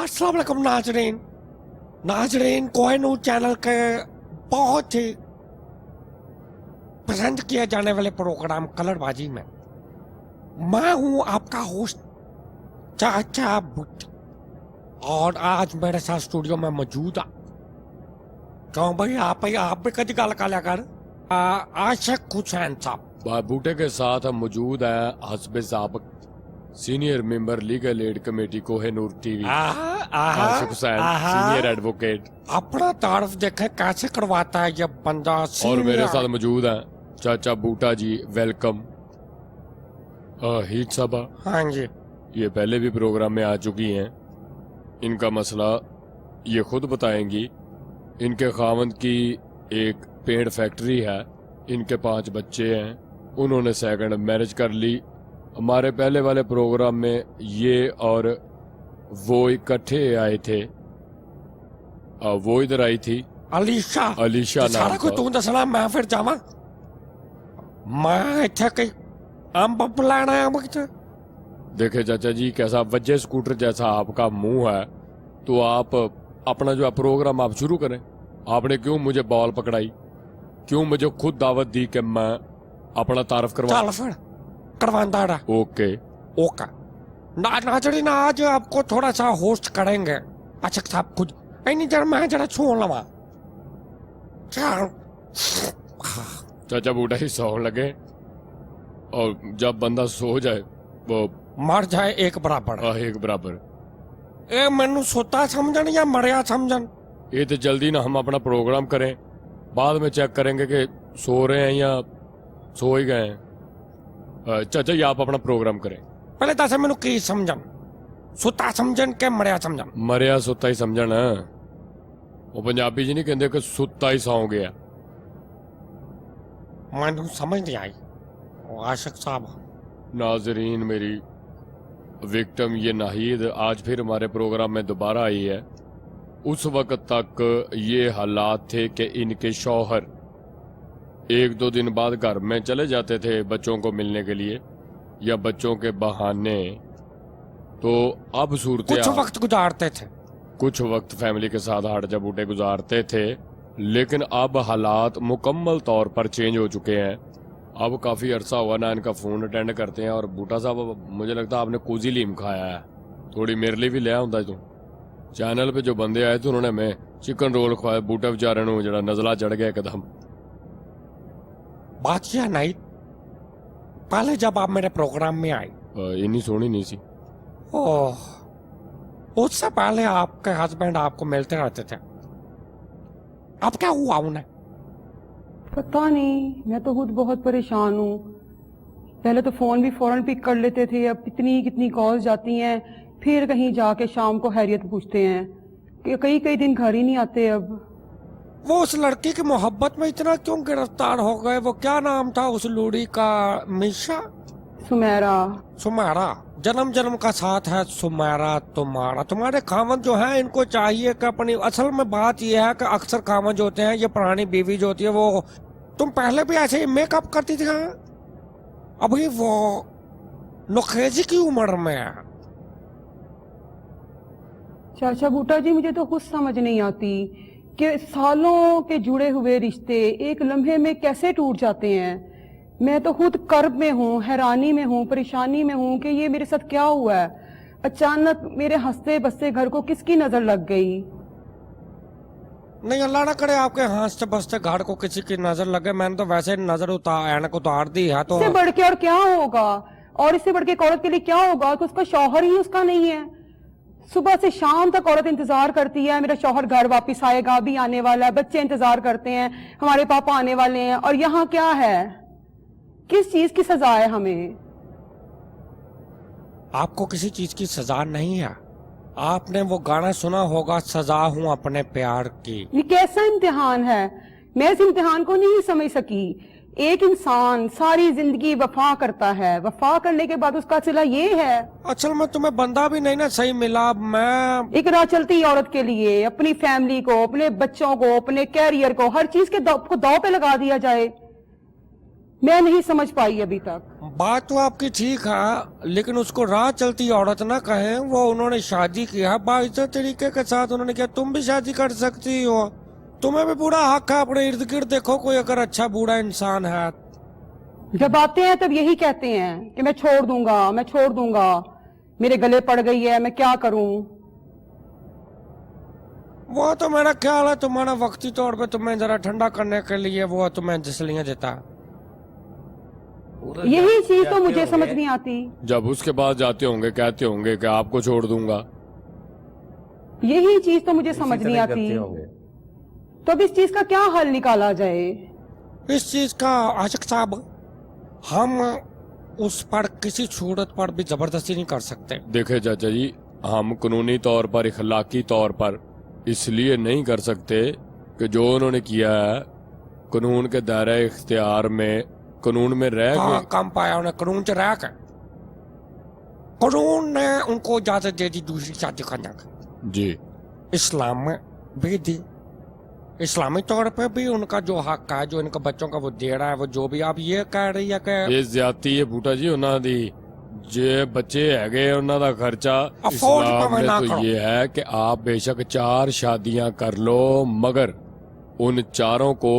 अस्सलाम वालेकुम नाजरीन। नाजरीन कोहिनूर चैनल के बहुत ही पसंद किए जाने वाले प्रोग्राम कलरबाजी में मैं हूं आपका होस्ट चाचा भुट्टी, और आज मेरे साथ स्टूडियो में मौजूद है क्यों भाई आप भी कभी गल कर लिया कर आशिक हुसैन साहब। बूटे के साथ हम मौजूद हैं हस्बे साबिक senior member legal aid committee Kohinoor TV Ashiq Hussain senior advocate. अपना तारफ देखे कैसे करवाता है ये बंदा। और मेरे साथ मौजूद हैं चाचा बूटा जी, वेलकम। हीट साहबा, हाँ जी, ये पहले भी प्रोग्राम में आ चुकी हैं। इनका मसला ये खुद बताएंगी। इनके खावंद की एक पेड़ फैक्ट्री है, इनके 5 बच्चे हैं, उन्होंने सेकंड मैरिज कर ली। हमारे पहले वाले प्रोग्राम में ये और वो इकट्ठे आए थे। वो इधर आई थी अलीशा नाम सारा कुछ तू दसना, मैं फिर जावा। मैं इत्थे कई अंब लाना है मुझे। देखे चाचा जी, कैसा वज्जे स्कूटर जैसा आपका मुंह है, तो आप अपना जो है प्रोग्राम आप शुरू करें। आपने क्यों मुझे बॉल पकड़ाई, क्यों मुझे खुद दावत दी कि मैं अपना तारफ करवा। चल फिर करवांदा रहा। ओके ओके नाजरीन, आज आपको थोड़ा सा होस्ट करेंगे अच्छा साहब खुद। नहीं जरा मैं जरा छू लवा। चाचा बूटा ही सौन लगे, और जब बंदा सो जाए वो मर जाए एक बराबर। एक बराबर। ए मैनू सोता समझन या मरिया समझन। ये तो जल्दी ना हम अपना प्रोग्राम करें, बाद में चेक करेंगे कि सो रहे हैं या सो ही गए हैं। चाचा ये आप अपना प्रोग्राम करें। पहले दस मैनू की समझन, सुता समझन के मरिया समझन। मरिया सुता ही समझन। वो पंजाबी जी नहीं कहते कि सुता ही सौ गया। मैनू समझ नहीं आई आशिक साहब। नाजरीन, मेरी विक्टिम ये नाहिद आज फिर हमारे प्रोग्राम में दोबारा आई है। उस वक्त तक ये हालात थे कि इनके शौहर 1-2 दिन बाद घर में चले जाते थे बच्चों को मिलने के लिए या बच्चों के बहाने। तो अब सूरत कुछ वक्त गुजारते थे, कुछ वक्त फैमिली के साथ हाड़ बूटे गुजारते थे, लेकिन अब हालात मुकम्मल तौर पर चेंज हो चुके हैं। अब काफ़ी अरसा हुआ ना इनका फ़ोन अटेंड करते हैं। और बूटा साहब, मुझे लगता है आपने कुजी लीम खाया है, थोड़ी मेरे लिए भी ले आंदा तू। चैनल पे जो बंदे आए थे उन्होंने मैं चिकन रोल खवाया, बूटा बेचारे नूं जड़ा नज़ला चढ़ गया एकदम। बात यह नहीं, पहले जब आप मेरे प्रोग्राम में आए इन्नी सोनी नहीं सी। ओह, उससे पहले आपके हस्बैंड आपको मिलते रहते थे। अब क्या हुआ उन्हें? पता नहीं, मैं तो खुद बहुत परेशान हूँ। पहले तो फोन भी फौरन पिक कर लेते थे, अब कितनी कितनी कॉल्स जाती हैं, फिर कहीं जाके शाम को खैरियत पूछते हैं कि कई दिन घर ही नहीं आते। अब वो उस लड़की की मोहब्बत में इतना क्यों गिरफ्तार हो गए? वो क्या नाम था उस लूड़ी का? मिशा? सुमेरा। जन्म का साथ है सुमेरा तुम्हारा। तुम्हारे खामन जो है इनको चाहिए कि अपनी, असल में बात यह है कि अक्सर खामन जो होते हैं, ये पुरानी बीवी जो होती है, वो तुम पहले भी ऐसे ही मेकअप करती थी, अभी वो नखेजी की उम्र में है। चाचा बूटा जी, मुझे तो खुद समझ नहीं आती कि सालों के जुड़े हुए रिश्ते एक लम्हे में कैसे टूट जाते हैं। मैं तो खुद कर्ब में हूँ, हैरानी में हूँ, परेशानी में हूँ कि ये मेरे साथ क्या हुआ है। अचानक मेरे हंसते बसते घर को किसकी नजर लग गई? नहीं, अल्लाह ना करे आपके हंसते बसते घर को किसी की नजर लगे। मैंने तो वैसे नजर ऐनक उतार दी है। तो इससे बढ़ के और क्या होगा? और इससे बढ़ के एक औरत के लिए क्या होगा कि उसका शौहर ही उसका नहीं है। सुबह से शाम तक औरत इंतजार करती है, मेरा शौहर घर वापस आएगा, अभी आने वाला है, बच्चे इंतजार करते हैं, हमारे पापा आने वाले हैं। और यहाँ क्या है? किस चीज की सजा है हमें? आपको किसी चीज की सजा नहीं है। आपने वो गाना सुना होगा, सजा हूं अपने प्यार की। ये कैसा इम्तिहान है? मैं इस इम्तिहान को नहीं समझ सकी। एक इंसान सारी जिंदगी वफा करता है, वफा करने के बाद उसका सिला ये है। असल में तुम्हें बंदा भी नहीं ना सही मिला। मैं एक राह चलती औरत के लिए अपनी फैमिली को, अपने बच्चों को, अपने कैरियर को, हर चीज के दांव पे लगा दिया जाए। मैं नहीं समझ पाई अभी तक। बात तो आपकी ठीक है, लेकिन उसको राह चलती औरत ना कहें। वो उन्होंने शादी किया बाइज्जत तरीके के साथ, उन्होंने किया, तुम भी शादी कर सकती हो। तुम्हें भी पूरा हक है, अपने इर्द गिर्द देखो कोई अगर अच्छा बूढ़ा इंसान है। जब आते हैं तब यही कहते हैं कि मैं छोड़ दूंगा, मैं छोड़ दूंगा, मेरे गले पड़ गई है, मैं क्या करूं। वो तो मेरा ख्याल है तुम्हारा वक्ती तौर पे तुम्हें जरा ठंडा करने के लिए वो तुम्हें जसलियां देता है। यही चीज तो मुझे समझ नहीं आती। जब उसके बाद जाते होंगे कहते होंगे कि आपको छोड़ दूंगा। यही चीज तो मुझे समझ नहीं आती। तो अब इस चीज का क्या हल निकाला जाए? इस चीज का आशिक साहब, हम उस पर किसी सूरत पर भी जबरदस्ती नहीं कर सकते। देखे चाचा जी, हम कानूनी तौर पर, इखलाकी तौर पर इसलिए नहीं कर सकते कि जो उन्होंने किया है कानून के दायरे इख्तियार में, कानून में रह हाँ, के। कम पाया उन्हें कानून च रह के। कानून ने उनको इजाजत दे दी दूसरी शादी करने की। जी, इस्लाम में भी दी, इस्लामी तौर पे भी उनका जो हक है, जो इनका बच्चों का वो दे रहा है, वो जो भी आप ये कह रही है कि ਇਹ ਜ਼ਿਆਦਤੀ ਹੈ ਬੂਟਾ ਜੀ ਉਹਨਾਂ ਦੀ। ਜੇ ਬੱਚੇ ਹੈਗੇ ਉਹਨਾਂ ਦਾ ਖਰਚਾ Afford इस्लाम ਭਾਵੇਂ में ਨਾ तो ਕਰੋ। ये है कि आप बेशक 4 शादियां कर लो मगर उन चारों को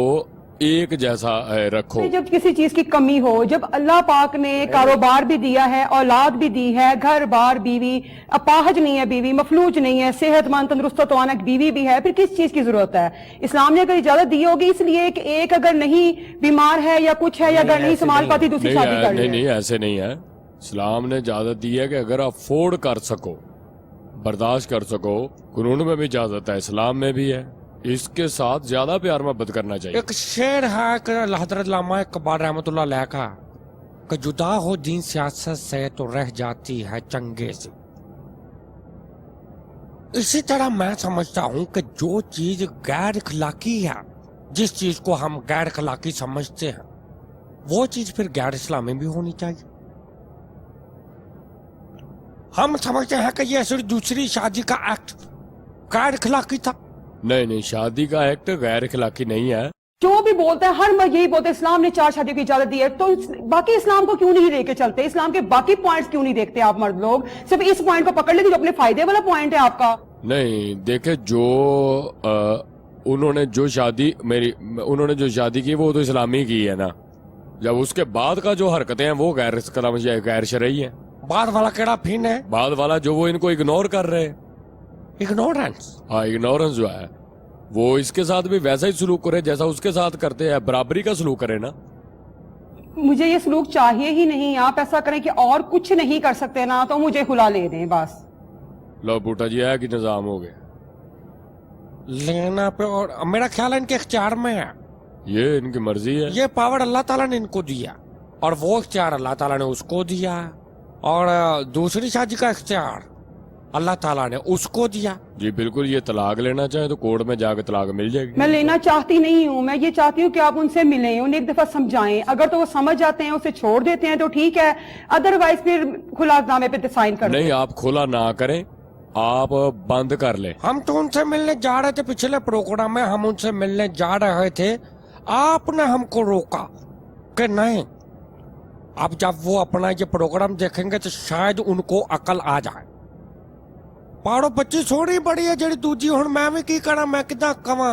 एक जैसा रखो। जब किसी चीज की कमी हो, जब अल्लाह पाक ने कारोबार भी दिया है, औलाद भी दी है, घर बार, बीवी, अपाहज नहीं है बीवी, मफलूज नहीं है, सेहतमंद तंदुरुस्त तवाना बीवी भी है, फिर किस चीज की जरूरत है? इस्लाम ने अगर इजाजत दी होगी इसलिए कि एक अगर नहीं बीमार है या कुछ है या अगर नहीं संभाल पाती दूसरी शादी कर नहीं ले। नहीं, ऐसे नहीं है। इस्लाम ने इजाजत दी है कि अगर अफोर्ड कर सको, बर्दाश्त कर सको, कानून में भी इजाजत है, इस्लाम में भी है। इसके साथ ज्यादा प्यार मोहब्बत करना चाहिए। एक शेर है कि हजरत लामा इकबाल रहमतुल्लाह अलैह का कि जुदा हो दीन सियासत से तो रह जाती है चंगेज। इसी तरह मैं समझता हूँ कि जो चीज गैर इखलाकी है, जिस चीज को हम गैर इखलाकी समझते हैं, वो चीज फिर गैर इस्लामी भी होनी चाहिए। हम समझते हैं कि ये सिर्फ दूसरी शादी का एक्ट गैर इखलाकी था। नहीं नहीं, शादी का एक्ट गैर इखलाकी नहीं है। जो भी बोलता है हर मर्द यही बोलते हैं इस्लाम ने 4 शादियों की इजाजत दी है, तो बाकी इस्लाम को क्यों नहीं लेके चलते? इस्लाम के बाकी पॉइंट्स क्यों नहीं देखते आप मर्द लोग? सिर्फ इस पॉइंट को पकड़ लेते जो अपने फायदे वाला पॉइंट है आपका। नहीं देखे, जो उन्होंने जो शादी की वो तो इस्लामी की है ना। जब उसके बाद का जो हरकतें हैं वो गैर शरई है। बाद वाला केड़ा फिन है? बाद वाला जो वो इनको इग्नोर कर रहे हैं, इग्नोरेंस। हाँ इग्नोरेंस जो है वो इसके साथ भी वैसा ही सलूक करे जैसा उसके साथ करते हैं, बराबरी का सलूक करे ना। मुझे ये सलूक चाहिए ही नहीं। आप ऐसा करें कि और कुछ नहीं कर सकते ना तो मुझे खुला ले दें बस। लो बूटा जी है कि निजाम हो गया लेना पे, और मेरा ख्याल है इनके इख्तियार में है। ये इनकी मर्जी है। ये पावर अल्लाह ताला ने इनको दिया और वो इख्तियार अल्लाह ताला ने उसको दिया, और दूसरी शादी का इख्तियार अल्लाह ताला ने उसको दिया। जी बिल्कुल, ये तलाक लेना चाहे तो कोर्ट में जाकर तलाक मिल जाएगी। मैं लेना चाहती नहीं हूँ, मैं ये चाहती हूँ कि आप उनसे मिलें, उन्हें एक दफा समझाएं। अगर तो वो समझ जाते हैं, उसे छोड़ देते हैं तो ठीक है, अदरवाइज फिर खुलासनामे पे साइन कर नहीं, दें। आप खुला ना करें, आप बंद कर लें। हम तो उनसे मिलने जा रहे थे, पिछले प्रोग्राम में हम उनसे मिलने जा रहे थे, आपने हमको रोका कि नहीं, अब जब वो अपना ये प्रोग्राम देखेंगे तो शायद उनको अकल आ जाए। पाड़ो बच्ची सोनी बड़ी है जड़ी दूजी, हुण मैं भी की करा, मैं किदा कवां।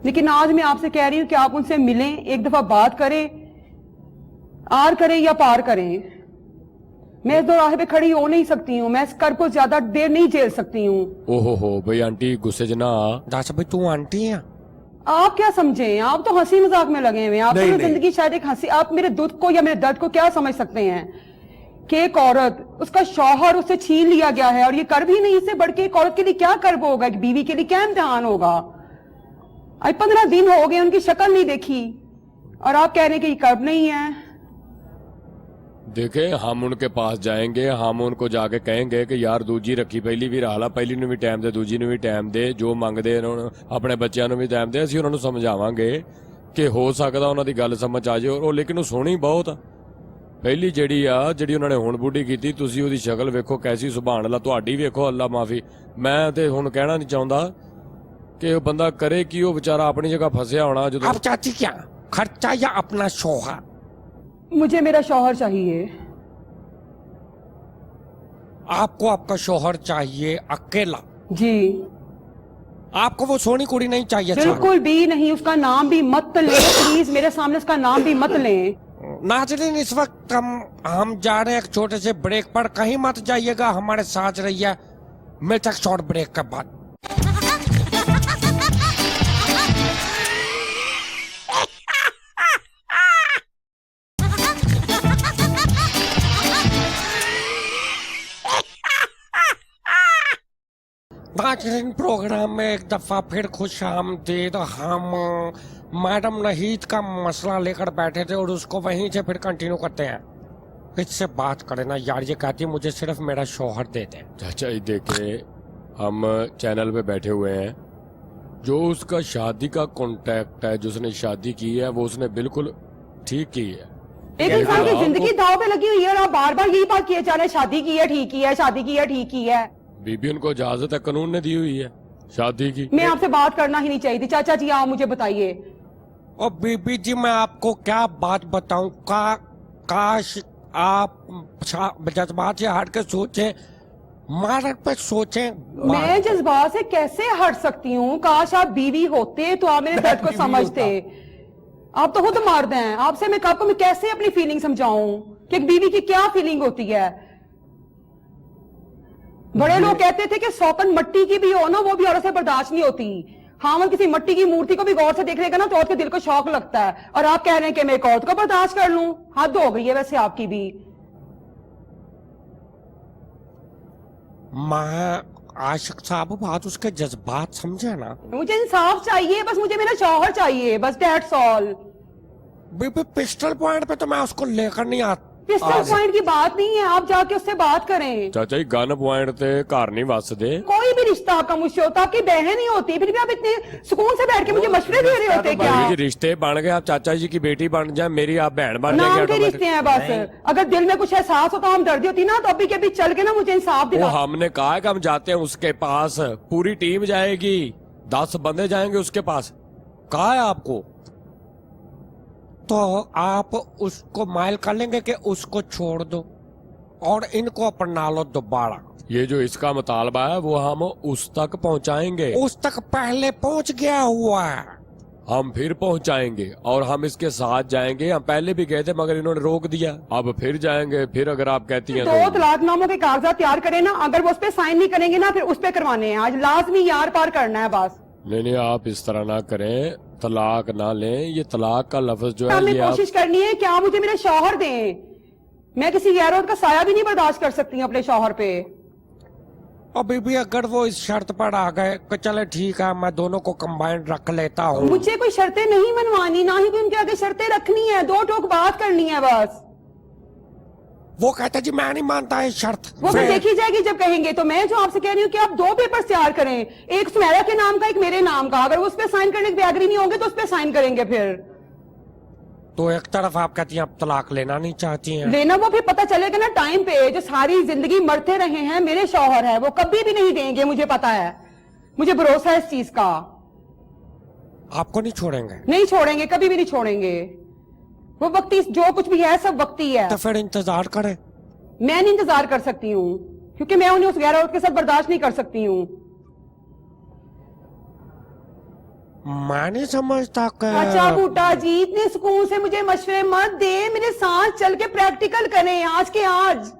लेकिन आज मैं आपसे कह रही हूँ कि आप उनसे मिलें, एक दफा बात करें, आर करें या पार करें। मैं इस दोराहे पे खड़ी हो नहीं सकती हूँ, मैं इस कर को ज्यादा देर नहीं झेल सकती हूँ। ओहो हो भाई आंटी गुस्से च ना आ। दस भाई तू आंटी है? आप क्या समझे? आप तो हंसी मजाक में लगे हुए हैं। आप तो जिंदगी शायद एक हंसी, आप मेरे दुख को या मेरे दर्द को क्या समझ सकते हैं कि एक औरत, उसका शौहर उससे छीन लिया गया है और ये कर्ब ही नहीं, इससे बढ़ के एक औरत के लिए क्या कर्ब होगा, एक बीवी के लिए क्या इम्तिहान होगा? आज 15 दिन हो गए उनकी शक्ल नहीं देखी और आप कह रहे हैं कि ये कर्ब नहीं है। देखे, हम उनके पास जाएंगे, हम उनको जाके कहेंगे कि यार दूजी रखी पहली भी रहा ला, पहली ਨੂੰ ਵੀ ਟਾਈਮ ਦੇ, ਦੂਜੀ ਨੂੰ ਵੀ ਟਾਈਮ ਦੇ, ਜੋ ਮੰਗਦੇ ਨੇ ਆਪਣੇ ਬੱਚਿਆਂ ਨੂੰ ਵੀ ਟਾਈਮ ਦੇ। ਅਸੀਂ ਉਹਨਾਂ ਨੂੰ ਸਮਝਾਵਾਂਗੇ ਕਿ ਹੋ ਸਕਦਾ ਉਹਨਾਂ ਦੀ ਗੱਲ ਸਮਝ ਆ ਜਾਏ। ਉਹ ਲੇਕਿਨ ਉਹ ਸੋਹਣੀ ਬਹੁਤ ਆ। ਪਹਿਲੀ ਜਿਹੜੀ ਉਹਨਾਂ ਨੇ ਹੁਣ ਬੁੱਢੀ ਕੀਤੀ, ਤੁਸੀਂ ਉਹਦੀ ਸ਼ਕਲ ਵੇਖੋ ਕੈਸੀ, ਸੁਭਾਨ ਅੱਲਾ, ਤੁਹਾਡੀ ਵੇਖੋ ਅੱਲਾ ਮਾਫੀ। ਮੈਂ ਤੇ ਹੁਣ ਕਹਿਣਾ ਨਹੀਂ ਚਾਹੁੰਦਾ ਕਿ ਉਹ ਬੰਦਾ ਕਰੇ ਕਿ ਉਹ ਵਿਚਾਰਾ ਆਪਣੀ ਜਗ੍ਹਾ ਫਸਿਆ ਹੋਣਾ। ਜਦੋਂ आप चाहती क्या, खर्चा या अपना शौहर? मुझे मेरा शौहर चाहिए। आपको आपका शौहर चाहिए अकेला, जी आपको वो सोनी कुड़ी नहीं चाहिए साहब। बिल्कुल भी नहीं, उसका नाम भी मत ले प्लीज, मेरे सामने उसका नाम भी मत लें। नाज़रीन, इस वक्त हम जा रहे हैं एक छोटे से ब्रेक पर, कहीं मत जाइएगा, हमारे साथ रहिए, मिलते हैं शॉर्ट ब्रेक के बाद। नाज़रीन, प्रोग्राम में एक दफा फिर खुश आमदीद। हम मैडम नहीद का मसला लेकर बैठे थे और उसको वहीं से फिर कंटिन्यू करते हैं। इससे बात करें ना यार, ये कहती है मुझे सिर्फ मेरा शौहर दे दे। चाचा जी देखे, हम चैनल पे बैठे हुए हैं, जो उसका शादी का कॉन्ट्रैक्ट है, जो उसने शादी की है वो उसने बिल्कुल ठीक की है। एक इंसान की आपको- जिंदगी दाव पे लगी हुई है और आप बार बार यही बात किए जा रहे हैं, शादी की है ठीक की है, शादी की है ठीक की है। बीबी उनको इजाजत है, कानून ने दी हुई है शादी की। मैं आपसे बात करना ही नहीं चाहिए थी। चाचा जी आप मुझे बताइए। और बीबी जी, मैं आपको क्या बात बताऊं, काश आप जज्बात से हट के सोचें, मारत पे सोचें। मैं जज्बात से कैसे हट सकती हूँ? काश आप बीवी होते तो आप मेरे दर्द को बीवी समझते। आप तो खुद मर्द हैं, आपसे मैं आपको मैं कैसे अपनी फीलिंग समझाऊं कि एक बीवी की क्या फीलिंग होती है। बड़े लोग कहते थे कि सौकन मट्टी की भी हो ना, वो भी औरत से बर्दाश्त नहीं होती। हाँ, वो किसी मट्टी की मूर्ति को भी गौर से देख लेगा ना तो औरत के दिल को शौक लगता है, और आप कह रहे हैं कि मैं एक औरत को बर्दाश्त कर लूं? हद हो गई है वैसे आपकी भी। मैं आशिक साहब, बात उसके जज्बात समझे ना। मुझे इंसाफ चाहिए, बस मुझे मेरा शौहर चाहिए, बस दैट्स ऑल। बीबी, पिस्टल पॉइंट पे तो मैं उसको लेकर नहीं आता। पिस्टल पॉइंट की बात नहीं है, आप जाके उससे बात करें। चाचा जी गन पॉइंट ते घर नहीं वसदे। कोई भी रिश्ता आपका मुझसे होता, आपकी बहन ही होती, फिर भी आप इतने सुकून से बैठ के मुझे मशवरे दे रहे होते क्या? जी रिश्ते बन गए, आप चाचा जी की बेटी बन जाए, मेरी आप बहन बन नाम जाएगी के रिश्ते हैं बस। अगर दिल में कुछ एहसास होता, हम दर्दी होती ना तो अभी के अभी चल के ना मुझे इंसाफ वो दिला। हमने कहा है कि हम जाते हैं उसके पास, पूरी टीम जाएगी, 10 बंदे जाएंगे उसके पास। कहा है आपको? तो आप उसको माइल कर लेंगे कि उसको छोड़ दो और इनको अपना लो दोबारा। ये जो इसका मुतालबा है वो हम उस तक पहुंचाएंगे, उस तक पहले पहुंच गया हुआ है। हम फिर पहुंचाएंगे और हम इसके साथ जाएंगे। हम पहले भी गए थे मगर इन्होंने रोक दिया, अब फिर जाएंगे। फिर अगर आप कहती हैं तो तलाकनामों के कागजात तैयार करें ना, अगर वो उस पर साइन नहीं करेंगे ना फिर उस पे करवाने हैं। आज लाजमी यार पार करना है बस। नहीं आप इस तरह ना करें, तलाक ना लें। ये तलाक का लफ्ज जो है हमें ये आप कोशिश करनी है कि आप मुझे मेरा शौहर दें। मैं किसी गैर औरत का साया भी नहीं बर्दाश्त कर सकती हूँ अपने शौहर पे। और बीबी, अगर वो इस शर्त पर आ गए कि चले ठीक है, मैं दोनों को कंबाइंड रख लेता हूँ। मुझे कोई शर्तें नहीं मनवानी, ना ही कोई उनके आगे शर्तें रखनी है, दो टोक बात करनी है बस। वो कहता जी मैं नहीं मानता है शर्त। वो फिर देखी जाएगी जब कहेंगे। तो मैं जो आपसे कह रही हूँ कि आप 2 पेपर्स तैयार करें, एक सुमेरा के नाम का, एक मेरे नाम का। अगर उस पर साइन करने पे एग्री नहीं होंगे तो उस पर साइन करेंगे फिर। तो एक तरफ आप कहती हैं आप तलाक लेना नहीं चाहती हैं। लेना वो फिर पता चलेगा ना टाइम पे। जो सारी जिंदगी मरते रहे हैं मेरे शौहर है, वो कभी भी नहीं देंगे, मुझे पता है, मुझे भरोसा है इस चीज का। आपको नहीं छोड़ेंगे? नहीं छोड़ेंगे, कभी भी नहीं छोड़ेंगे। वो वक्ती जो कुछ भी है सब वक्ती है। तो फिर इंतजार करें। मैं नहीं इंतजार कर सकती हूँ क्योंकि मैं उन्हें उस गैर औरत के साथ बर्दाश्त नहीं कर सकती हूँ। मैं नहीं समझता कि अच्छा बूटा जी, इतने सुकून से मुझे मशवरे मत दे, मेरे साथ चल के प्रैक्टिकल करें आज के आज।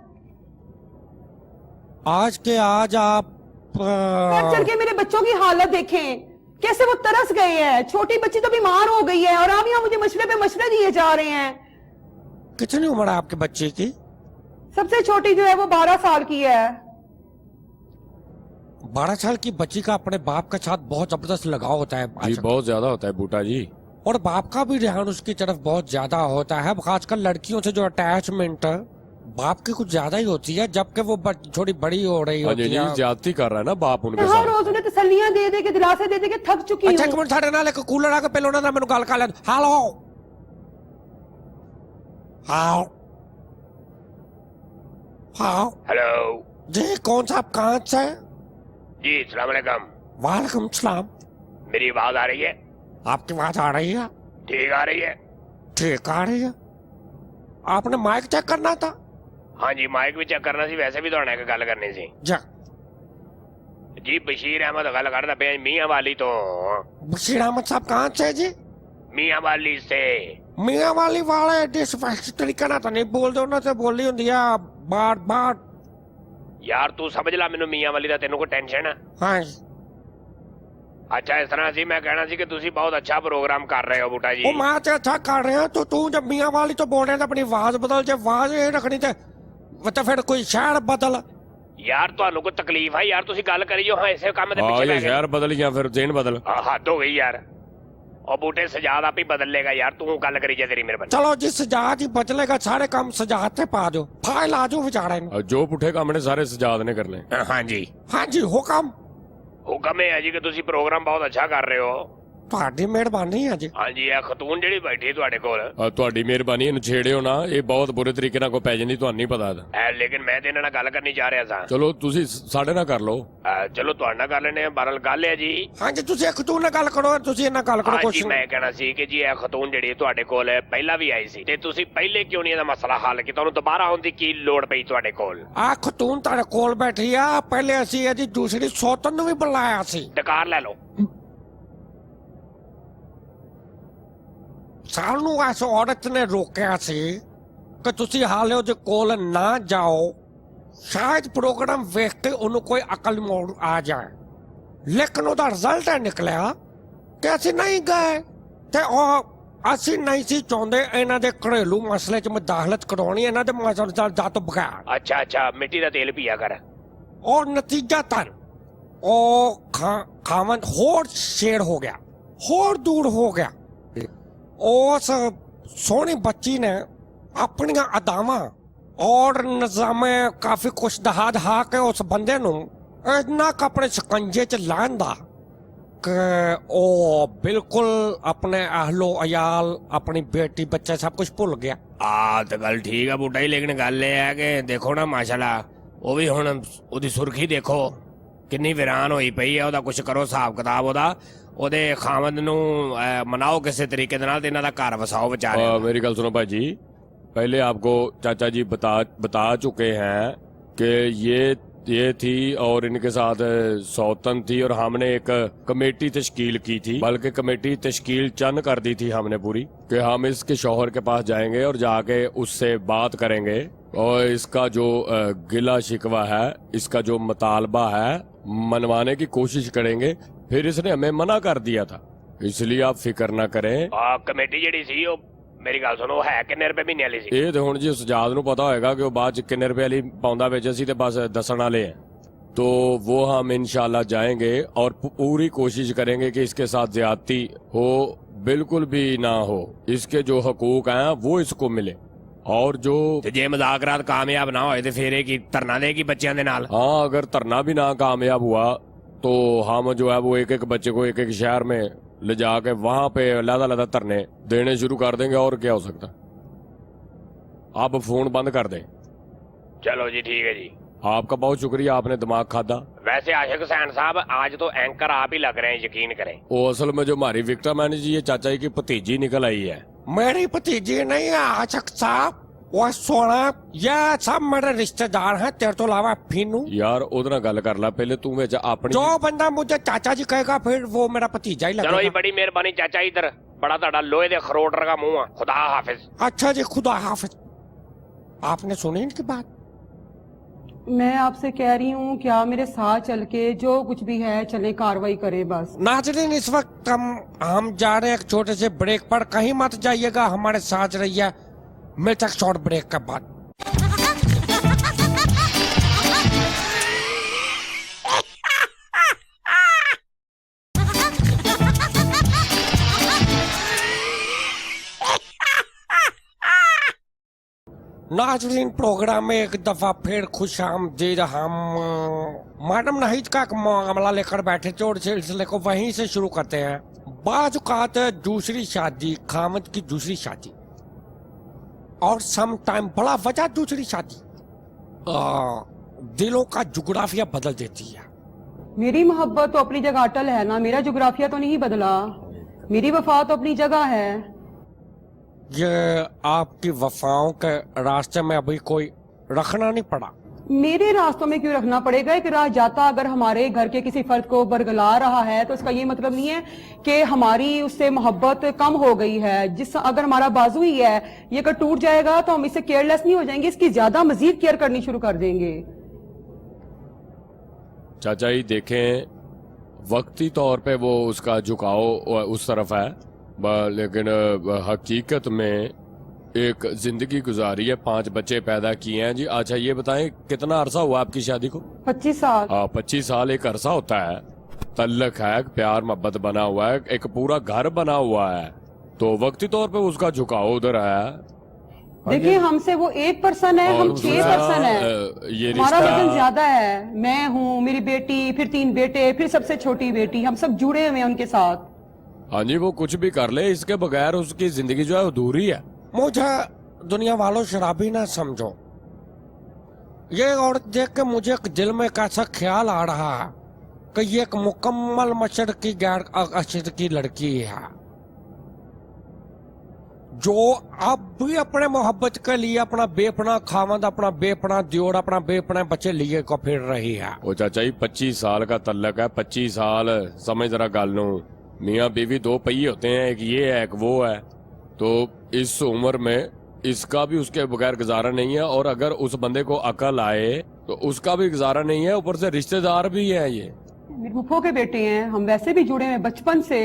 आज के आज आप घर चल के मेरे बच्चों की हालत देखें, कैसे वो तरस गए हैं। छोटी बच्ची तो बीमार हो गई है और आप यहाँ मुझे मशवरे पे मशवरे दिए जा रहे हैं। कितनी उम्र है आपके बच्चे की? सबसे छोटी जो है वो 12 साल की है। 12 साल की बच्ची का अपने बाप के साथ बहुत जबरदस्त लगाव होता है जी बहुत ज्यादा होता है बूटा जी। और बाप का भी ध्यान उसकी तरफ बहुत ज्यादा होता है। खासकर लड़कियों से जो अटैचमेंट बाप की कुछ ज्यादा ही होती है, जबकि वो थोड़ी बड़ी हो रही होती है। ज्यादती कर रहा है ना बाप उनके हर साथ। रोज उन्हें तसल्लियां दे दे के, दिलासे दे दे के थक चुकी अच्छा, हूँ। एक मिनट साढ़े ना लेकर कूलर आके पेलो ना मैंने गाल काला। हेलो हाँ हाँ हेलो जी, कौन सा, आप कहाँ से? जी अस्सलाम वालेकुम। वालेकुम सलाम। मेरी आवाज आ रही है? आपकी आवाज आ रही है? ठीक आ रही है? ठीक आ रही है। आपने माइक चेक करना था? हाँ जी माइक भी चेक करना सी वैसे भी ਤੁਹਾਡੇ ਨਾਲ ਗੱਲ ਕਰਨੀ ਸੀ जा ਜੀ ਬਸ਼ੀਰ ਅਹਿਮਦ ਗੱਲ ਕਰਦਾ ਪਿਆ ਮੀਆਂ ਵਾਲੀ ਤੋਂ बशीर अहमद साहब कहाँ से है जी? ਮੀਆਂ ਵਾਲੀ ਸੇ मियाँ वाली वाले डिसफेक्ट तरीके ना तो नहीं बोलते उन्होंने बोली होंगी बार बार। ਯਾਰ ਤੂੰ ਸਮਝ ਲੈ ਮੈਨੂੰ ਮੀਆਂ ਵਾਲੀ ਦਾ ਤੈਨੂੰ ਕੋਈ ਟੈਨਸ਼ਨ ਹੈ हाँ ਅੱਛਾ ਇਸ ਤਰ੍ਹਾਂ ਸੀ ਮੈਂ ਕਹਿਣਾ ਸੀ ਕਿ ਤੁਸੀਂ ਬਹੁਤ ਅੱਛਾ ਪ੍ਰੋਗਰਾਮ ਕਰ ਰਹੇ ਹੋ ਬੂਟਾ ਜੀ वो माँ से अच्छा कर रहे हैं तो तू जब मियाँ वाली तो बोल रहे थे अपनी आवाज बदल जब आवाज ये रखनी थे तो फिर कोई शहर बदल। ਯਾਰ ਤੁਹਾਨੂੰ ਕੋਈ ਤਕਲੀਫ ਹੈ ਯਾਰ ਤੁਸੀਂ ਗੱਲ ਕਰੀ ਜੋ ਹਾਂ ਇਸੇ ਕੰਮ ਦੇ हाँ ਪਿੱਛੇ ये ਲੱਗ ਗਏ शहर बदल या फिर जेन बदल। ਹੱਦ ਹੋ ਗਈ ਯਾਰ ਉਹ ਬੂਟੇ ਸਜਾਦ ਆਪ ਹੀ ਬਦਲ ਲੇਗਾ ਯਾਰ ਤੂੰ ਗੱਲ ਕਰੀ ਜਾ ਤੇਰੀ ਮਿਹਰਬਾਨੀ चलो जी सजाद ही बदलेगा सारे काम सजाद से पा दो फाइल आ जाओ बेचारे ने। और जो पुठे काम ने सारे सजाद ने करने। ਹਾਂਜੀ हाँ जी हुकम ਹੁਕਮ ਇਹ ਹੈ ਜੀ ਕਿ ਤੁਸੀਂ ਪ੍ਰੋਗਰਾਮ ਬਹੁਤ ਅੱਛਾ ਕਰ ਰਹੇ ਹੋ ਤੁਹਾਡੀ ਮਿਹਰਬਾਨੀ ਹੈ ਜੀ। ਹਾਂਜੀ ਇਹ ਖਤੂਨ ਜਿਹੜੀ ਬੈਠੀ ਤੁਹਾਡੇ ਕੋਲ ਤੁਹਾਡੀ ਮਿਹਰਬਾਨੀ ਇਹਨੂੰ ਛੇੜਿਓ ਨਾ ਇਹ ਬਹੁਤ ਬੁਰੇ ਤਰੀਕੇ ਨਾਲ ਕੋਈ ਪੈ ਜਾਂਦੀ ਤੁਹਾਨੂੰ ਨਹੀਂ ਪਤਾ ਇਹਦਾ। ਲੇਕਿਨ ਮੈਂ ਤੇ ਇਹਨਾਂ ਨਾਲ ਗੱਲ ਕਰਨੀ ਚਾਹ ਰਿਹਾ ਸਾਂ ਚਲੋ ਤੁਸੀਂ ਸਾਡੇ ਨਾਲ ਕਰ ਲਓ। ਚਲੋ ਤੁਹਾਡੇ ਨਾਲ ਕਰ ਲੈਣੇ ਬਹਰਲ ਗੱਲ ਹੈ ਜੀ ਹਾਂ ਜੀ ਤੁਸੀਂ ਖਤੂਨ ਨਾਲ ਗੱਲ ਕਰੋ ਤੁਸੀਂ ਇਹਨਾਂ ਗੱਲ ਕਰੋ ਹਾਂਜੀ ਕੁਛ ਮੈਂ ਕਹਿਣਾ ਸੀ ਕਿ ਜੀ ਇਹ ਖਤੂਨ ਜਿਹੜੀ ਤੁਹਾਡੇ ਕੋਲ ਹੈ ਪਹਿਲਾਂ ਵੀ ਆਈ ਸੀ ਤੇ ਤੁਸੀਂ ਪਹਿਲੇ ਕਿਉਂ ਨਹੀਂ ਇਹਦਾ ਮਸਲਾ ਹੱਲ ਕੀਤਾ ਉਹਨੂੰ ਦੁਬਾਰਾ ਆਉਣ ਦੀ ਕੀ ਲੋੜ ਪਈ ਤੁਹਾਡੇ ਕੋਲ ਆ ਖਤੂਨ ਤੁਹਾਡੇ ਕੋਲ ਬੈਠੀ ਆ ਪਹਿਲੇ ਅਸੀਂ ਇਹਦੀ ਦੂਸਰੀ ਸੌਤਨ ਨੂੰ ਵੀ ਬੁਲਾਇਆ ਸੀ ਡਕਾਰ ਲੈ ਲਓ ਸਾਨੂੰ ਇਸ ਔਰਤ ਨੇ ਰੋਕਿਆ ਸੀ ਕਿ ਤੁਸੀਂ ਹਾਲੇ ਉਹਦੇ ਕੋਲ ਨਾ ਜਾਓ ਸ਼ਾਇਦ ਪ੍ਰੋਗਰਾਮ ਵੇਖ ਕੇ ਉਹਨੂੰ ਕੋਈ ਅਕਲ ਮੋੜ ਆ ਜਾਏ ਲੇਕਿਨ ਉਹਦਾ ਰਿਜ਼ਲਟ ਇਹ ਨਿਕਲਿਆ ਕਿ ਅਸੀਂ ਨਹੀਂ ਗਏ ਤੇ ਉਹ ਅਸੀਂ ਨਹੀਂ ਸੀ ਚਾਹੁੰਦੇ ਇਹਨਾਂ ਦੇ ਘਰੇਲੂ ਮਸਲੇ 'ਚ ਮੁਦਾਖਲਤ ਕਰਾਉਣੀ ਇਹਨਾਂ ਦੇ ਮਸਲੇ ਦਾ ਤੋਂ ਬਗੈਰ। ਅੱਛਾ ਮਿੱਟੀ ਦਾ ਤੇਲ ਪੀਆ ਕਰ ਔਰ ਨਤੀਜਤਨ ਉਹ ਖਾਵੰਦ ਹੋਰ ਸ਼ੇਰ ਹੋ ਗਿਆ ਹੋਰ ਦੂਰ ਹੋ ਗਿਆ। ਉਸ ਸੋਹਣੀ ਬੱਚੀ ਨੇ ਆਪਣੀਆਂ ਅਦਾਵਾਂ ਔਰ ਨਿਜ਼ਾਮੇ ਕਾਫੀ ਕੁਛ ਦਹਾ ਕੇ ਉਸ ਬੰਦੇ ਨੂੰ ਇੰਨਾ ਕੁ ਆਪਣੇ ਸ਼ਿਕੰਜੇ 'ਚ ਲਾਂਦਾ ਕਿ ਉਹ ਬਿਲਕੁਲ ਆਪਣੇ ਅਹਲੋ ਅਯਾਲ ਆਪਣੀ ਬੇਟੀ ਬੱਚਾ ਸਭ ਕੁਝ ਭੁੱਲ ਗਿਆ। ਆ ਤਾਂ ਗੱਲ ਠੀਕ ਆ ਬੂਟਾ ਜੀ ਲੇਕਿਨ ਗੱਲ ਇਹ ਹੈ ਕਿ ਦੇਖੋ ਨਾ ਮਾਸ਼ਾਅੱਲਾ ਉਹ ਵੀ ਹੁਣ ਉਹਦੀ ਸੁਰਖੀ ਦੇਖੋ ਕਿੰਨੀ ਵਿਰਾਨ ਹੋਈ ਪਈ ਹੈ ਉਹਦਾ ਕੁਝ ਕਰੋ ਹਿਸਾਬ ਕਿਤਾਬ ਉਹਦੇ ਖਾਵੰਦ ਨੂੰ ਮਨਾਓ ਕਿਸੇ ਤਰੀਕੇ ਦੇ ਨਾਲ ਤੇ ਇਹਨਾਂ ਦਾ ਘਰ ਵਸਾਓ ਵਿਚਾਰੇ मेरी गल सुनो भाई जी पहले आपको चाचा जी बता चुके हैं कि ये थी और इनके साथ सौतन थी और हमने एक कमेटी तश्कील की थी बल्कि कमेटी तश्कील चंद कर दी थी हमने पूरी कि हम इसके शौहर के पास जाएंगे और जाके उससे बात करेंगे और इसका जो गिला शिकवा है इसका जो मुतालबा है मनवाने की कोशिश करेंगे फिर इसने हमें मना कर दिया था इसलिए आप फिक्र ना करें। ਕਮੇਟੀ ਜਿਹੜੀ ਸੀ ਉਹ ਮੇਰੀ ਗੱਲ ਸੁਣੋ ਹੈ ਕਿੰਨੇ ਰੁਪਏ ਮਹੀਨੇ ਵਾਲੀ ਸੀ ਇਹ ਤੇ ਹੁਣ ਜੀ ਸਜਾਦ ਨੂੰ ਪਤਾ ਹੋਏਗਾ ਕਿ ਉਹ ਬਾਅਦ ਚ ਕਿੰਨੇ ਰੁਪਏ ਵਾਲੀ ਪਾਉਂਦਾ ਵਿੱਚ ਅਸੀਂ ਤੇ ਬਸ ਦੱਸਣ ਵਾਲੇ हैं तो वो हम इंशाल्लाह जाएंगे और पूरी कोशिश करेंगे कि इसके साथ ज्यादती हो बिल्कुल भी ना हो इसके जो हकूक हैं वो इसको मिले और जो ਤੇ ਜੇ ਮੁਜ਼ਾਕਰਾਤ ਕਾਮਯਾਬ ਨਾ ਹੋਏ ਤੇ ਫਿਰ ਇਹ ਕੀ ਧਰਨਾ ਦੇਗੀ ਬੱਚਿਆਂ ਦੇ ਨਾਲ हाँ अगर धरना भी ना कामयाब हुआ तो हम जो है वो एक एक बच्चे को एक एक शहर में ले जाके वहां पे अलग-अलग धरने देने शुरू कर देंगे और क्या हो सकता आप फोन बंद कर दें। चलो जी ठीक है जी आपका बहुत शुक्रिया आपने दिमाग खादा। वैसे आशिक हुसैन साहब आज तो एंकर आप ही लग रहे हैं यकीन करें वो असल में जो हमारी विक्टिम है जी ये चाचा जी की भतीजी निकल आई है। मेरी भतीजी नहीं है आशिक साहब वो सोना ये सब मेरे रिश्तेदार हैं तेरे तो अलावा फिनू यार ਉਹਦੇ ਨਾਲ ਗੱਲ ਕਰ ਲੈ ਪਹਿਲੇ ਤੂੰ ਵਿੱਚ ਆਪਣੀ जो बंदा मुझे चाचा जी कहेगा फिर वो मेरा भतीजा ही चलो जी लगेगा। बड़ी मेहरबानी चाचा इधर बड़ा ਤੁਹਾਡਾ ਲੋਹੇ ਦੇ ਖਰੋਟ ਰਗਾ ਮੂੰਹ ਆ खुदा हाफिज अच्छा जी खुदा हाफिज। आपने सुनी इनकी बात? मैं आपसे कह रही हूँ क्या मेरे साथ चल के जो कुछ भी है चले कार्रवाई करे बस। नाजरीन इस वक्त हम जा रहे हैं एक छोटे से ब्रेक पर कहीं मत जाइएगा हमारे साथ रहिए मिलते हैं शॉर्ट ब्रेक के बाद। नाजरीन प्रोग्राम में एक दफा फिर खुश आमदीद हम मैडम नाहिद का एक मामला लेकर बैठे थे और सिलसिले को वहीं से शुरू करते हैं। बाज औकात दूसरी शादी खामद की दूसरी शादी और सम टाइम बड़ा वजह दूसरी शादी दिलों का जुग्राफिया बदल देती है। मेरी मोहब्बत तो अपनी जगह अटल है ना, मेरा जोग्राफिया तो नहीं बदला, मेरी वफा तो अपनी जगह है। ये आपकी वफाओं के रास्ते में अभी कोई रखना नहीं पड़ा? मेरे रास्तों में क्यों रखना पड़ेगा? एक राह जाता अगर हमारे घर के किसी फर्द को बरगला रहा है तो इसका ये मतलब नहीं है कि हमारी उससे मोहब्बत कम हो गई है। जिस अगर हमारा बाजू ही है, ये अगर टूट जाएगा तो हम इससे केयरलेस नहीं हो जाएंगे, इसकी ज्यादा मजीद केयर करनी शुरू कर देंगे। चाचा जी देखें, वक्ती तौर पे वो उसका झुकाव उस तरफ है, लेकिन हकीकत में एक जिंदगी गुजारी है, 5 बच्चे पैदा किए हैं जी। अच्छा ये बताएं कितना अरसा हुआ आपकी शादी को? 25 साल। हाँ 25 साल एक अरसा होता है। तल्लक है, प्यार मोहब्बत बना हुआ है, एक पूरा घर बना हुआ है, तो वक्ती तौर पे उसका झुकाव उधर है। देखिए हमसे वो 1% है, हम 6% है। ये हमारा वजन रिश्ता ज्यादा है। मैं हूँ, मेरी बेटी, फिर 3 बेटे, फिर सबसे छोटी बेटी, हम सब जुड़े हुए हैं उनके साथ। हाँ जी, वो कुछ भी कर ले, इसके बगैर उसकी जिंदगी जो है अधूरी है। मुझे दुनिया वालों शराबी ना समझो। ये औरत देख के मुझे एक दिल में एक ऐसा ख्याल आ रहा है कि ये एक मुकम्मल मशरकी गैर अशर की लड़की है जो अब भी अपने मोहब्बत के लिए अपना बेपना खामद, अपना बेपना दियोर, अपना बेपना बच्चे लिए को फिर रही है। वो चाचा जी 25 साल का तल्लक है, 25 साल समझ जरा गल नू। मियाँ बीवी 2 पहिए होते हैं, एक ये है एक वो है, तो इस उम्र में इसका भी उसके बगैर गुजारा नहीं है, और अगर उस बंदे को अकल आए तो उसका भी गुजारा नहीं है, ऊपर से रिश्तेदार भी है। ये मेरे फूफो के बेटे हैं, हम वैसे भी जुड़े हैं बचपन से,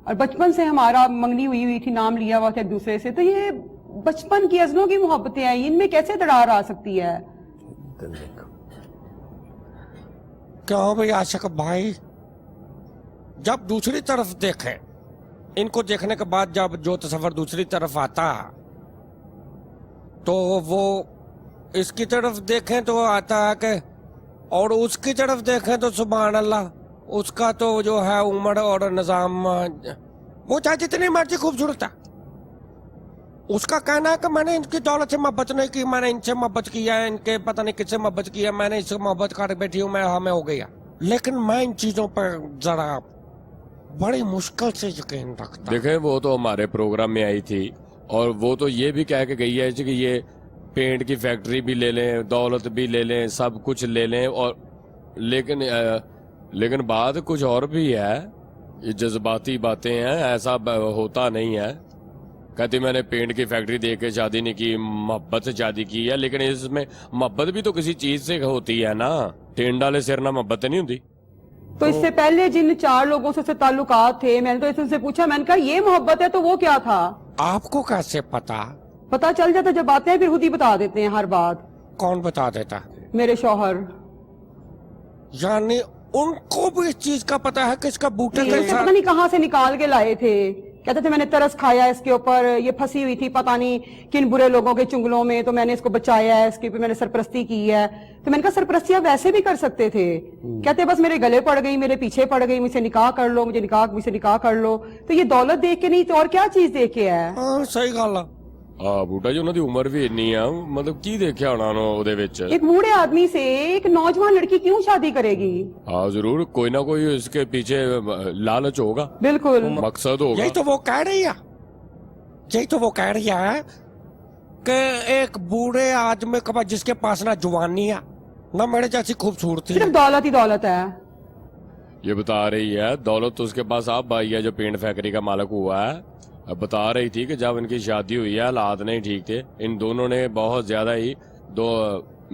और बचपन से हमारा मंगनी हुई थी, नाम लिया हुआ था एक दूसरे से, तो ये बचपन की अज़लों की मोहब्बतें हैं, इनमें कैसे दरार आ सकती है? क्यों भाई आशिक भाई, जब दूसरी तरफ देखें, इनको देखने के बाद जब जो तस्वर दूसरी तरफ आता तो वो इसकी तरफ देखें तो आता है कि, और उसकी तरफ देखें तो सुभान अल्लाह, उसका तो जो है उम्र और निजाम, वो चाहे जितनी मर्जी खूबसूरत है, उसका कहना है कि मैंने इनकी दौलत से मोहब्बत नहीं की, मैंने इनसे मोहब्बत किया है, इनके पता नहीं किससे मोहब्बत किया, मैंने इससे मोहब्बत कर बैठी हूँ, मैं हमें हो गया। लेकिन मैं इन चीजों पर जरा बड़ी मुश्किल से यकीन रखता। देखें वो तो हमारे प्रोग्राम में आई थी, और वो तो ये भी कह के गई है कि ये पेंट की फैक्ट्री भी ले लें, दौलत भी ले लें, सब कुछ ले लें, और लेकिन बात कुछ और भी है। ये जज्बाती बातें हैं, ऐसा होता नहीं है। कहती मैंने पेंट की फैक्ट्री देख के शादी नहीं की, मोहब्बत से शादी की है, लेकिन इसमें मोहब्बत भी तो किसी चीज से होती है ना। टेंड वाले सिर ना मोहब्बत नहीं होती। तो इससे पहले जिन 4 लोगों से ताल्लुकात थे, मैंने तो इससे पूछा, मैंने कहा ये मोहब्बत है तो वो क्या था? आपको कैसे पता? पता चल जाता, जब आते हैं फिर खुद ही बता देते हैं हर बात। कौन बता देता? मेरे शौहर। यानी उनको भी इस चीज का पता है कि इसका बूटे के इसे साथ पता नहीं कहाँ से निकाल के लाए थे। कहते थे मैंने तरस खाया इसके ऊपर, ये फंसी हुई थी पता नहीं किन बुरे लोगों के चुंगलों में, तो मैंने इसको बचाया है, इसकी मैंने सरपरस्ती की है। तो मैंने कहा सरपरस्ती आप वैसे भी कर सकते थे। कहते बस मेरे गले पड़ गई, मेरे पीछे पड़ गई, मुझसे निकाह कर लो, मुझसे निकाह कर लो। तो ये दौलत देख के नहीं तो और क्या चीज देख के है? हाँ सही गल है। हाँ बूटा जी, उन्होंने उम्र भी इन्नी है, मतलब की देखा होना ਉਹਦੇ ਵਿੱਚ। एक बूढ़े आदमी से एक नौजवान लड़की क्यों शादी करेगी? हाँ जरूर, कोई ना कोई इसके पीछे लालच होगा, बिल्कुल मकसद होगा। यही तो वो कह रही है, यही तो वो कह रही है कि एक बूढ़े आदमी के पास जिसके पास ना जवानी है ना मेरे जैसी खूबसूरती सिर्फ है। दौलत ही दौलत है। ये बता रही है दौलत तो उसके पास आप भाई है जो पेंट फैक्ट्री का मालिक हुआ है। अब बता रही थी कि जब इनकी शादी हुई है हालात नहीं ठीक थे, इन दोनों ने बहुत ज्यादा ही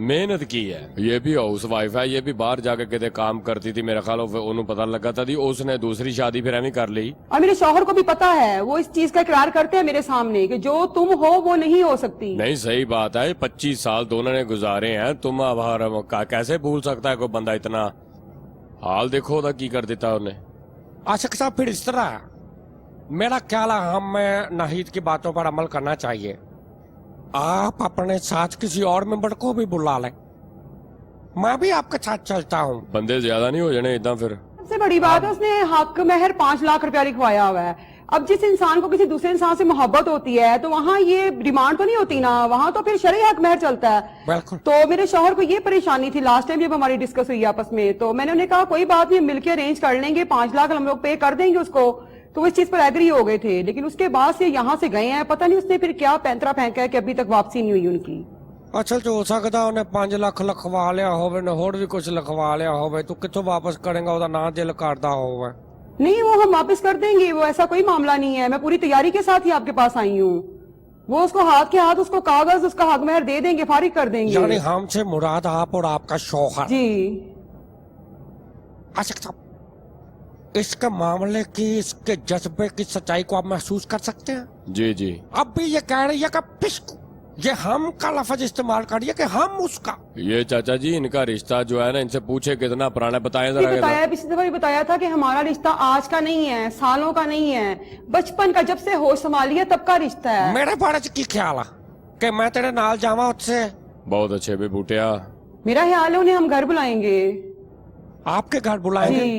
मेहनत की है। ये भी हाउस वाइफ है, ये भी बाहर जाकर कितने काम करती थी, मेरा ख्याल उन्हें पता लगा था थी, उसने दूसरी शादी फिर एवं कर ली। और मेरे शौहर को भी पता है, वो इस चीज का इकरार करते हैं मेरे सामने कि जो तुम हो वो नहीं हो सकती। नहीं सही बात है, 25 साल दोनों ने गुजारे हैं, तुम अब कैसे भूल सकता है कोई बंदा इतना। हाल देखो था की कर देता उन्हें। आशिक साहब फिर इस तरह मेरा ख्याल है हमें नाहिद की बातों पर अमल करना चाहिए। आप अपने साथ किसी और मेंबर को भी बुला लें, मैं भी आपके साथ चलता हूँ। बंदे ज्यादा नहीं हो जाने इतना फिर। सबसे बड़ी बात है उसने हक महर 5 लाख रुपया लिखवाया हुआ है। अब जिस इंसान को किसी दूसरे इंसान से मोहब्बत होती है तो वहाँ ये डिमांड तो नहीं होती ना, वहाँ तो फिर शरई हक महर चलता है। बिल्कुल। तो मेरे शौहर को ये परेशानी थी लास्ट टाइम जब हमारी डिस्कस हुई आपस में, तो मैंने उन्हें कहा कोई बात नहीं मिलकर अरेंज कर लेंगे, 5 लाख हम लोग पे कर देंगे उसको, तो वो इस चीज पर एग्री हो गए थे, लेकिन उसके बाद से यहाँ से गए हैं, पता नहीं उसने फिर क्या पैंतरा फेंका है कि अभी तक वापसी नहीं हुई उनकी। ਅਸਲ 'ਚ ਹੋ ਸਕਦਾ ਉਹਨੇ 5 ਲੱਖ ਲਿਖਵਾ ਲਿਆ ਹੋਵੇ ਨੇ ਹੋਰ ਵੀ ਕੁਝ ਲਿਖਵਾ ਲਿਆ ਹੋਵੇ ਤੂੰ ਕਿੱਥੋਂ ਵਾਪਸ ਕਰੇਗਾ ਉਹਦਾ ਨਾਂ ਦਿਲ ਕਰਦਾ ਹੋਵੇ नहीं, वो हम वापस कर देंगे, वो ऐसा कोई मामला नहीं है। मैं पूरी तैयारी के साथ ही आपके पास आई हूँ। वो उसको हाथ के हाथ उसको कागज उसका हक महर दे देंगे, फारिग कर यानी देंगे। हमसे मुराद आप और आपका शौहर। जी आशिक साहब, इसके मामले की इसके जज्बे की सच्चाई को आप महसूस कर सकते हैं? जी जी। अब भी ये कह रही है कि पिस्क, ये हम का लफ्ज इस्तेमाल करिए कि हम उसका। ये चाचा जी इनका रिश्ता जो है ना, इनसे पूछे कितना पुराना, बताएं ये जरा। बताया, पिछली दफा भी बताया था कि हमारा रिश्ता आज का नहीं है, सालों का नहीं है, बचपन का, जब से होश संभाली है तब का रिश्ता है। मेरे बारे च की ख्याल है कि मैं तेरे नाल जावा उससे? बहुत अच्छे भी बूटिया। मेरा ख्याल है उन्हें हम घर बुलाएंगे। आपके घर बुलाएंगे? जी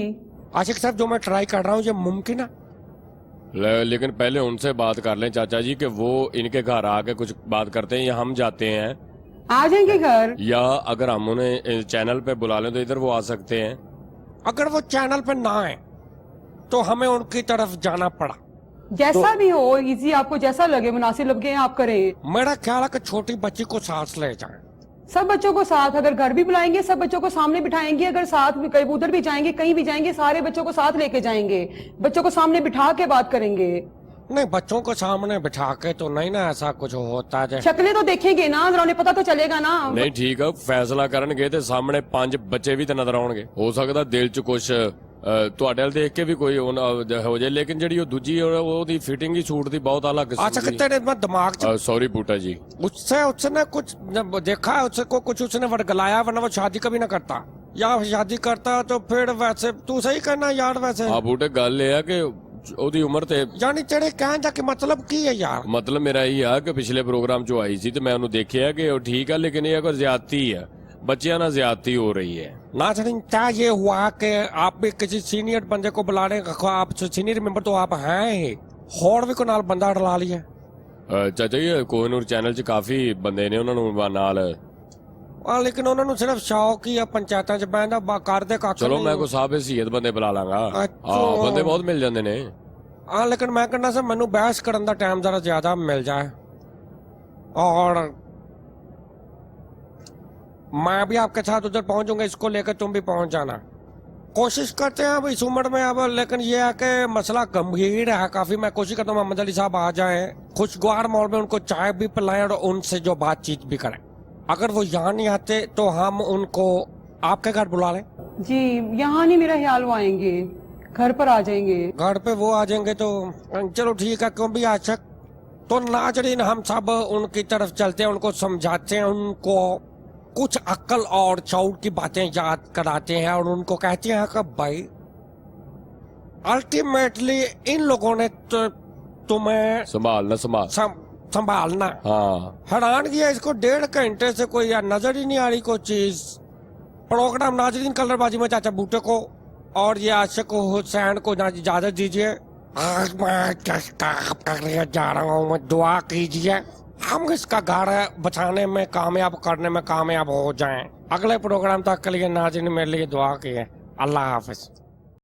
आशिक साहब, जो मैं ट्राई कर रहा हूँ ये मुमकिन है? लेकिन पहले उनसे बात कर लें चाचा जी कि वो इनके घर आके कुछ बात करते हैं या हम जाते हैं, आ जाएंगे घर। या अगर हम उन्हें चैनल पे बुला लें तो इधर वो आ सकते हैं। अगर वो चैनल पे ना आए तो हमें उनकी तरफ जाना पड़ा। जैसा भी हो, इजी आपको जैसा लगे, मुनासिब लगे आप करें। मेरा ख्याल है कि छोटी बच्ची को साथ ले जाएं। सब बच्चों को साथ, अगर घर भी बुलाएंगे सब बच्चों को सामने बिठाएंगे, अगर साथ भी कहीं उधर भी जाएंगे, कहीं भी जाएंगे, सारे बच्चों को साथ लेके जाएंगे, बच्चों को सामने बिठा के बात करेंगे। नहीं, बच्चों को सामने बिठा के तो नहीं ना ऐसा कुछ होता है। शक्लें तो देखेंगे ना, जरा उन्हें पता तो चलेगा ना। नहीं ठीक है, फैसला करनगे ਤੇ ਸਾਹਮਣੇ 5 ਬੱਚੇ ਵੀ ਤੇ ਨਜ਼ਰ ਆਉਣਗੇ। ਹੋ ਸਕਦਾ ਦਿਲ 'ਚ ਕੁਝ ਤੁਹਾਡੇ ਵੱਲ ਦੇਖ ਕੇ ਵੀ ਕੋਈ ਹੋ ਜਾਏ, ਲੇਕਿਨ ਜਿਹੜੀ ਉਹ ਦੂਜੀ ਉਹਦੀ ਫਿਟਿੰਗ ਹੀ ਸੂਟ ਦੀ ਬਹੁਤ ਅਲੱਗ अच्छा कि तेरे में दिमाग च सॉरी बूटा जी। उसने कुछ देखा है, उसको कुछ उसने वर्गलाया, वरना वो शादी कभी ना करता, या शादी करता तो फिर वैसे तू सही करना यार। वैसे ਆ ਬੂਟੇ ਗੱਲ ਇਹ ਆ ਕਿ ਉਹਦੀ ਉਮਰ ਤੇ यानी तेरे कहने का कि मतलब की है यार? ਮਤਲਬ ਮੇਰਾ ਇਹ ਆ ਕਿ ਪਿਛਲੇ ਪ੍ਰੋਗਰਾਮ 'ਚ ਆਈ ਸੀ ਤੇ ਮੈਂ ਉਹਨੂੰ ਦੇਖਿਆ ਕਿ ਉਹ ਠੀਕ ਆ, ਲੇਕਿਨ ਇਹ ਕੋਈ ਜ਼ਿਆਦਤੀ ਹੈ, ਬੱਚਿਆਂ ਨਾਲ ਜ਼ਿਆਦਤੀ हो रही है। नाज़रीन, क्या ये हुआ कि आप भी किसी सीनियर बंदे को बुला रहे हैं? आप सीनियर मेंबर तो आप हैं ही, और भी को नाल बंदा डला लिया। ਚਾਚਾ ਜੀ ਕੋਹਨੂਰ ਚੈਨਲ 'ਚ ਕਾਫੀ ਬੰਦੇ ਨੇ, ਉਹਨਾਂ ਨੂੰ ਨਾਲ लेकिन उन्होंने सिर्फ शौक ही है पंचायतां च बहना, ਕਰਦੇ ਕੱਖ ਚਲੋ नहीं। ਮੈਂ ਕੋਈ ਸਾਹਿਬ ਹਸੀਅਤ ਬੰਦੇ ਬੁਲਾ ਲਾਂਗਾ। ਅੱਛਾ। ਹਾਂ ਬੰਦੇ ਬਹੁਤ ਮਿਲ ਜਾਂਦੇ ਨੇ। लेकिन मैं कहना सर मैनू बहस करने का टाइम जरा ज्यादा मिल जाए, और मैं भी आपके साथ उधर पहुंचूंगा, इसको लेकर तुम भी पहुंच जाना। कोशिश करते हैं अब इस उम्र में अब, लेकिन ये है कि मसला गंभीर है काफी। मैं कोशिश करता हूँ मोहम्मद अली साहब आ जाएं, खुशगवार माहौल में उनको चाय भी पिलाएं और उनसे जो बातचीत भी करें। अगर वो यहाँ नहीं आते तो हम उनको आपके घर बुला लें। जी यहाँ नहीं, मेरा ख्याल वो आएंगे, घर पर आ जाएंगे। घर पे वो आ जाएंगे तो चलो ठीक है, क्यों भी आशक। तो नाजरीन, हम सब उनकी तरफ चलते हैं, उनको समझाते हैं, उनको कुछ अक्ल और शऊर की बातें याद कराते हैं, और उनको कहते हैं कि भाई अल्टीमेटली इन लोगों ने तुम्हें संभालना। हाँ हैरान किया, इसको 1.5 घंटे से कोई नजर ही नहीं आ रही कोई चीज। प्रोग्राम नाजरीन, कलरबाजी में चाचा बूटे को और ये आशिक हुसैन को इजाजत दीजिए। आज मैं जा रहा हूँ, दुआ कीजिए हम इसका घर बचाने में कामयाब करने में कामयाब हो जाएं। अगले प्रोग्राम तक के लिए नाज़रीन मेरे लिए दुआ कीजिए। अल्लाह हाफिज।